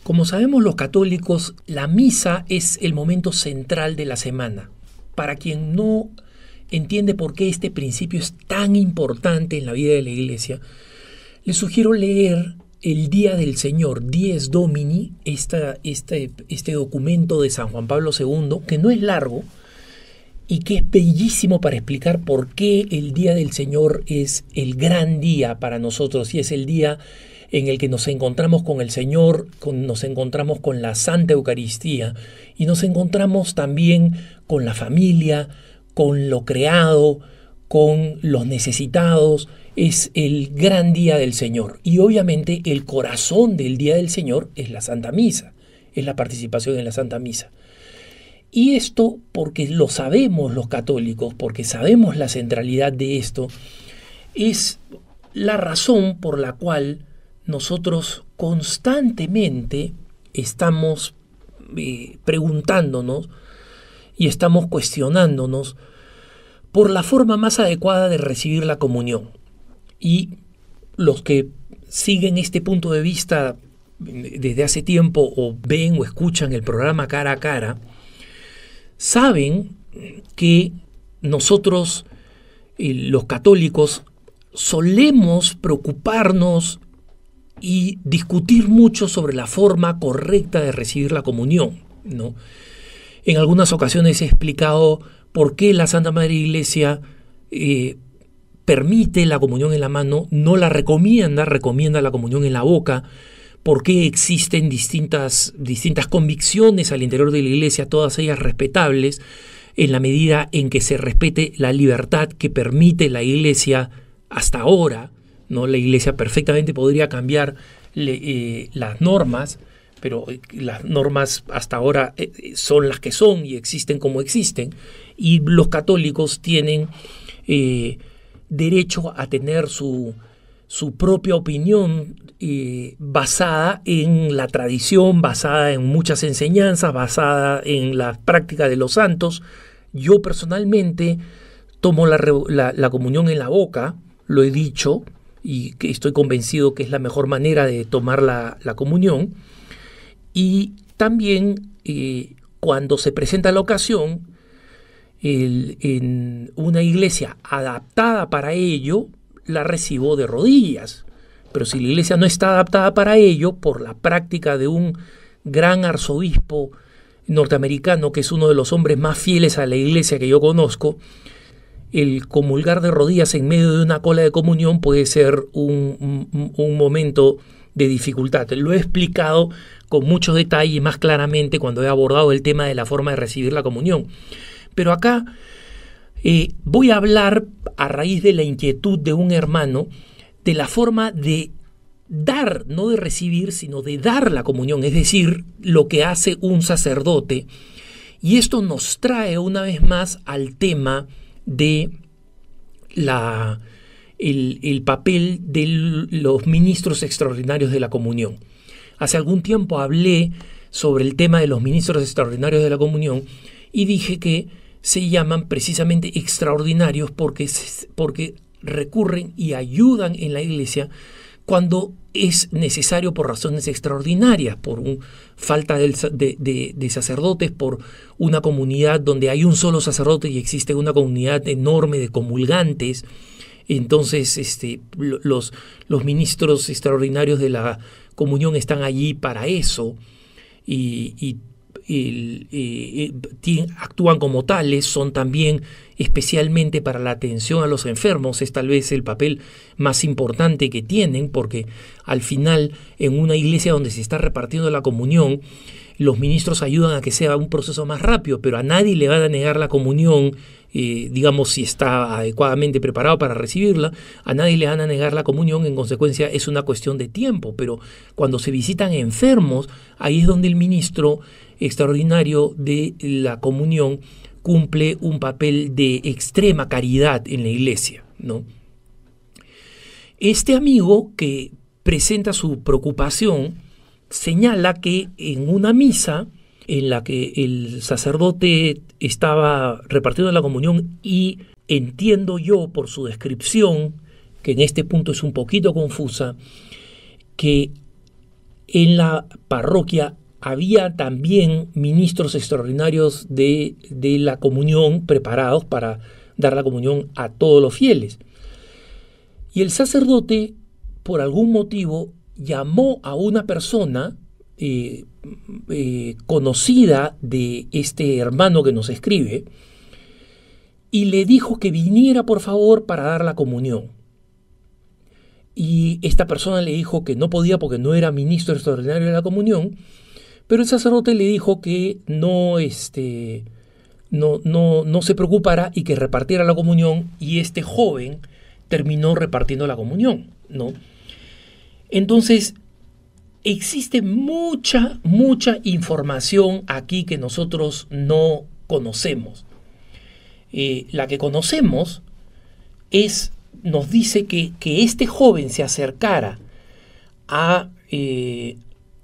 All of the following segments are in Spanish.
Como sabemos los católicos, la misa es el momento central de la semana. Para quien no entiende por qué este principio es tan importante en la vida de la Iglesia, les sugiero leer el Día del Señor, Dies Domini, este documento de San Juan Pablo II, que no es largo y que es bellísimo para explicar por qué el Día del Señor es el gran día para nosotros y es el día en el que nos encontramos con el Señor, nos encontramos con la Santa Eucaristía y nos encontramos también con la familia, con lo creado, con los necesitados. Es el gran día del Señor y obviamente el corazón del Día del Señor es la Santa Misa, es la participación en la Santa Misa. Y esto porque lo sabemos los católicos, porque sabemos la centralidad de esto, es la razón por la cual nosotros constantemente estamos preguntándonos y estamos cuestionándonos por la forma más adecuada de recibir la comunión. Y los que siguen este punto de vista desde hace tiempo o ven o escuchan el programa Cara a Cara, saben que nosotros, los católicos, solemos preocuparnos y discutir mucho sobre la forma correcta de recibir la comunión, ¿no? En algunas ocasiones he explicado por qué la Santa Madre Iglesia permite la comunión en la mano, no la recomienda la comunión en la boca, por qué existen distintas convicciones al interior de la Iglesia, todas ellas respetables, en la medida en que se respete la libertad que permite la Iglesia hasta ahora, ¿no? La Iglesia perfectamente podría cambiar las normas, pero las normas hasta ahora son las que son y existen como existen, y los católicos tienen derecho a tener su propia opinión basada en la tradición, basada en muchas enseñanzas, basada en la práctica de los santos. Yo personalmente tomo la comunión en la boca, lo he dicho, y que estoy convencido que es la mejor manera de tomar la comunión. Y también cuando se presenta la ocasión, en una iglesia adaptada para ello, la recibo de rodillas. Pero si la iglesia no está adaptada para ello, por la práctica de un gran arzobispo norteamericano, que es uno de los hombres más fieles a la iglesia que yo conozco, el comulgar de rodillas en medio de una cola de comunión puede ser un momento de dificultad. Lo he explicado con mucho detalle y más claramente cuando he abordado el tema de la forma de recibir la comunión. Pero acá voy a hablar, a raíz de la inquietud de un hermano, de la forma de dar, no de recibir, sino de dar la comunión, es decir, lo que hace un sacerdote. Y esto nos trae una vez más al tema de el papel de los ministros extraordinarios de la comunión. Hace algún tiempo hablé sobre el tema de los ministros extraordinarios de la comunión y dije que se llaman precisamente extraordinarios porque recurren y ayudan en la iglesia cuando es necesario por razones extraordinarias, por falta de sacerdotes, por una comunidad donde hay un solo sacerdote y existe una comunidad enorme de comulgantes. Entonces los ministros extraordinarios de la comunión están allí para eso y actúan como tales, son también especialmente para la atención a los enfermos. Es tal vez el papel más importante que tienen, porque al final en una iglesia donde se está repartiendo la comunión, los ministros ayudan a que sea un proceso más rápido, pero a nadie le van a negar la comunión, digamos, si está adecuadamente preparado para recibirla, a nadie le van a negar la comunión, en consecuencia es una cuestión de tiempo. Pero cuando se visitan enfermos, ahí es donde el ministro extraordinario de la comunión cumple un papel de extrema caridad en la iglesia, ¿no? Este amigo que presenta su preocupación señala que en una misa en la que el sacerdote estaba repartiendo la comunión, y entiendo yo por su descripción, que en este punto es un poquito confusa, que en la parroquia había también ministros extraordinarios de la comunión preparados para dar la comunión a todos los fieles. Y el sacerdote, por algún motivo, llamó a una persona conocida de este hermano que nos escribe y le dijo que viniera por favor para dar la comunión. Y esta persona le dijo que no podía porque no era ministro extraordinario de la comunión, pero el sacerdote le dijo que no se preocupara y que repartiera la comunión, y este joven terminó repartiendo la comunión, ¿no? Entonces, existe mucha información aquí que nosotros no conocemos. La que conocemos nos dice que este joven se acercara a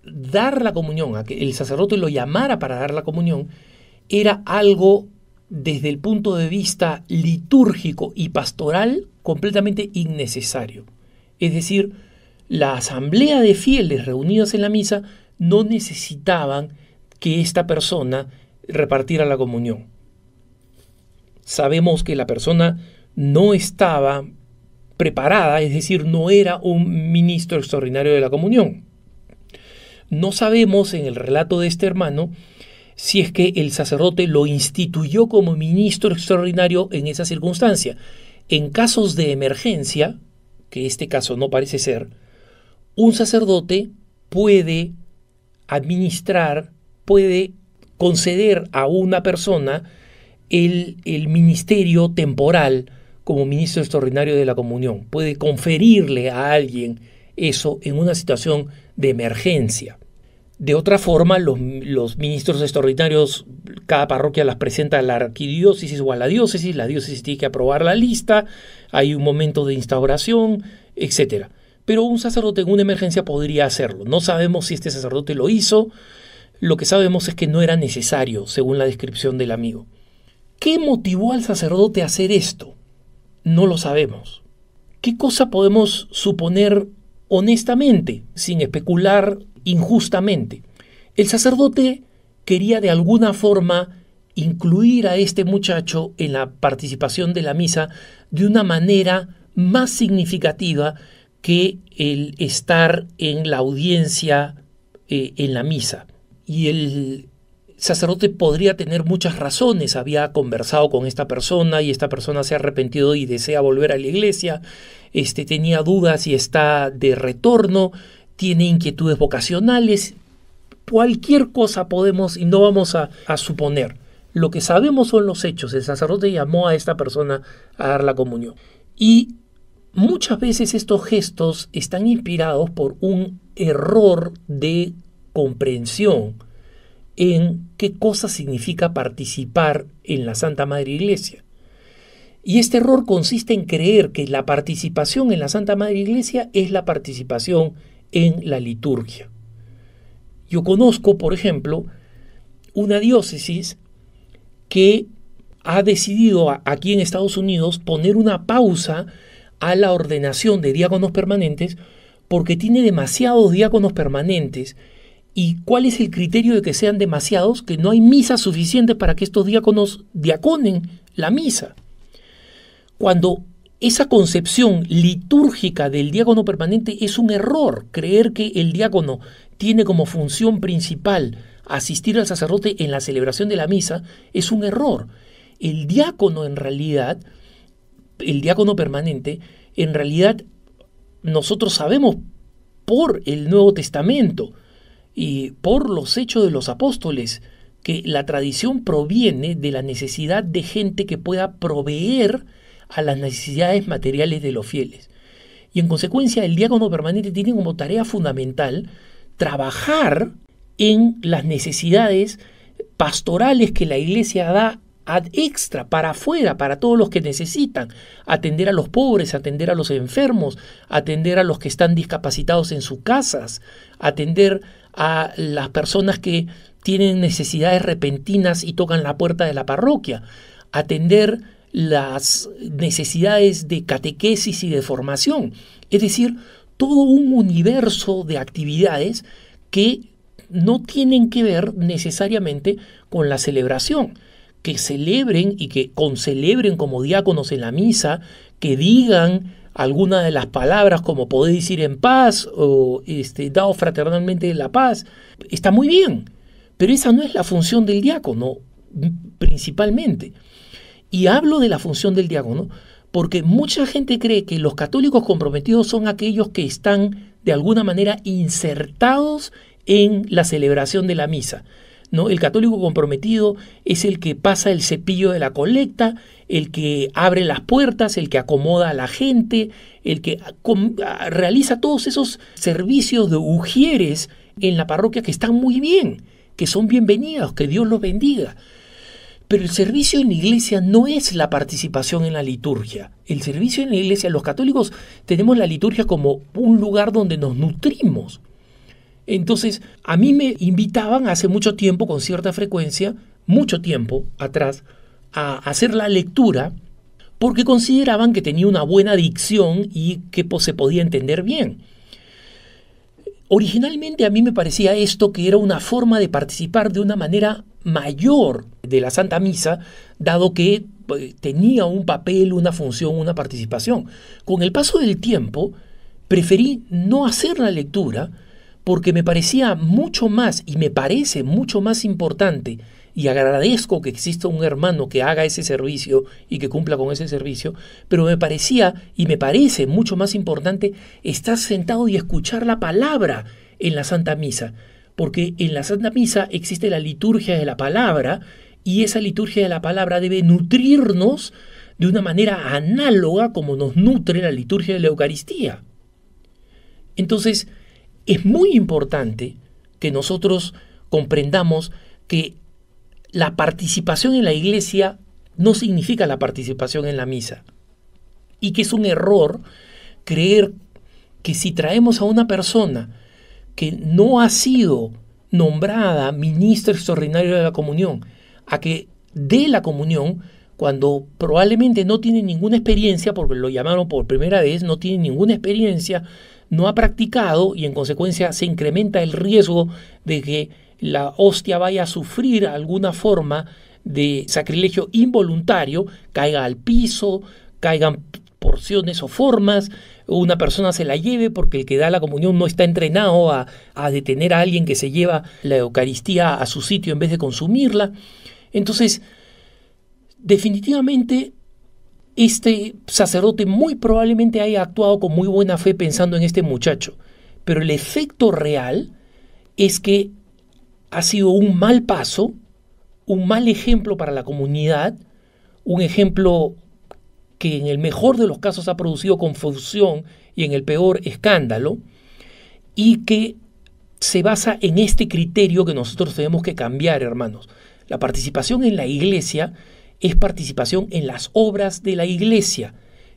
dar la comunión, a que el sacerdote lo llamara para dar la comunión, era algo desde el punto de vista litúrgico y pastoral completamente innecesario. Es decir, la asamblea de fieles reunidos en la misa no necesitaban que esta persona repartiera la comunión. Sabemos que la persona no estaba preparada, es decir, no era un ministro extraordinario de la comunión. No sabemos en el relato de este hermano si es que el sacerdote lo instituyó como ministro extraordinario en esa circunstancia. En casos de emergencia, que este caso no parece ser, un sacerdote puede administrar, puede conceder a una persona el ministerio temporal como ministro extraordinario de la comunión. Puede conferirle a alguien eso en una situación de emergencia. De otra forma, los ministros extraordinarios, cada parroquia las presenta a la arquidiócesis o a la diócesis tiene que aprobar la lista, hay un momento de instauración, etc. Pero un sacerdote en una emergencia podría hacerlo. No sabemos si este sacerdote lo hizo, lo que sabemos es que no era necesario, según la descripción del amigo. ¿Qué motivó al sacerdote a hacer esto? No lo sabemos. ¿Qué cosa podemos suponer honestamente, sin especular injustamente? El sacerdote quería de alguna forma incluir a este muchacho en la participación de la misa de una manera más significativa que el estar en la audiencia en la misa. Y el sacerdote podría tener muchas razones. Había conversado con esta persona y esta persona se ha arrepentido y desea volver a la iglesia. Tenía dudas y está de retorno, tiene inquietudes vocacionales. Cualquier cosa podemos y no vamos a suponer. Lo que sabemos son los hechos. El sacerdote llamó a esta persona a dar la comunión. Y muchas veces estos gestos están inspirados por un error de comprensión en qué cosa significa participar en la Santa Madre Iglesia. Y este error consiste en creer que la participación en la Santa Madre Iglesia es la participación en la liturgia. Yo conozco, por ejemplo, una diócesis que ha decidido aquí en Estados Unidos poner una pausa a la ordenación de diáconos permanentes porque tiene demasiados diáconos permanentes. ¿Y cuál es el criterio de que sean demasiados? Que no hay misas suficientes para que estos diáconos diaconen la misa. Cuando esa concepción litúrgica del diácono permanente es un error, creer que el diácono tiene como función principal asistir al sacerdote en la celebración de la misa, es un error. El diácono en realidad, el diácono permanente, en realidad nosotros sabemos por el Nuevo Testamento y por los hechos de los apóstoles que la tradición proviene de la necesidad de gente que pueda proveer a las necesidades materiales de los fieles. Y en consecuencia el diácono permanente tiene como tarea fundamental trabajar en las necesidades pastorales que la iglesia da ad extra, para afuera, para todos los que necesitan, atender a los pobres, atender a los enfermos, atender a los que están discapacitados en sus casas, atender a las personas que tienen necesidades repentinas y tocan la puerta de la parroquia, atender las necesidades de catequesis y de formación, es decir, todo un universo de actividades que no tienen que ver necesariamente con la celebración. Que celebren y que concelebren como diáconos en la misa, que digan alguna de las palabras como podéis ir en paz o daos fraternalmente la paz, está muy bien, pero esa no es la función del diácono principalmente. Y hablo de la función del diácono porque mucha gente cree que los católicos comprometidos son aquellos que están de alguna manera insertados en la celebración de la misa, ¿no? El católico comprometido es el que pasa el cepillo de la colecta, el que abre las puertas, el que acomoda a la gente, el que realiza todos esos servicios de ujieres en la parroquia que están muy bien, que son bienvenidos, que Dios los bendiga. Pero el servicio en la iglesia no es la participación en la liturgia. El servicio en la iglesia, los católicos tenemos la liturgia como un lugar donde nos nutrimos. Entonces, a mí me invitaban hace mucho tiempo, con cierta frecuencia, mucho tiempo atrás, a hacer la lectura porque consideraban que tenía una buena dicción y que se podía entender bien. Originalmente a mí me parecía esto que era una forma de participar de una manera mayor de la Santa Misa, dado que tenía un papel, una función, una participación. Con el paso del tiempo, preferí no hacer la lectura porque me parecía mucho más y me parece mucho más importante, y agradezco que exista un hermano que haga ese servicio y que cumpla con ese servicio, pero me parecía y me parece mucho más importante estar sentado y escuchar la palabra en la Santa Misa, porque en la Santa Misa existe la liturgia de la palabra y esa liturgia de la palabra debe nutrirnos de una manera análoga como nos nutre la liturgia de la Eucaristía. Entonces, es muy importante que nosotros comprendamos que la participación en la iglesia no significa la participación en la misa. Y que es un error creer que si traemos a una persona que no ha sido nombrada ministro extraordinario de la comunión, a que dé la comunión, cuando probablemente no tiene ninguna experiencia, porque lo llamaron por primera vez, no tiene ninguna experiencia, no ha practicado y en consecuencia se incrementa el riesgo de que la hostia vaya a sufrir alguna forma de sacrilegio involuntario, caiga al piso, caigan porciones o formas, una persona se la lleve porque el que da la comunión no está entrenado a detener a alguien que se lleva la Eucaristía a su sitio en vez de consumirla. Entonces, definitivamente, este sacerdote muy probablemente haya actuado con muy buena fe pensando en este muchacho, pero el efecto real es que ha sido un mal paso, un mal ejemplo para la comunidad, un ejemplo que en el mejor de los casos ha producido confusión y en el peor escándalo, y que se basa en este criterio que nosotros tenemos que cambiar, hermanos. La participación en la iglesia es participación en las obras de la iglesia.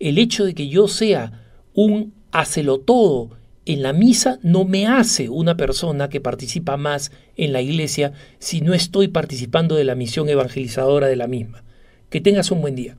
El hecho de que yo sea un hacelotodo en la misa no me hace una persona que participa más en la iglesia si no estoy participando de la misión evangelizadora de la misma. Que tengas un buen día.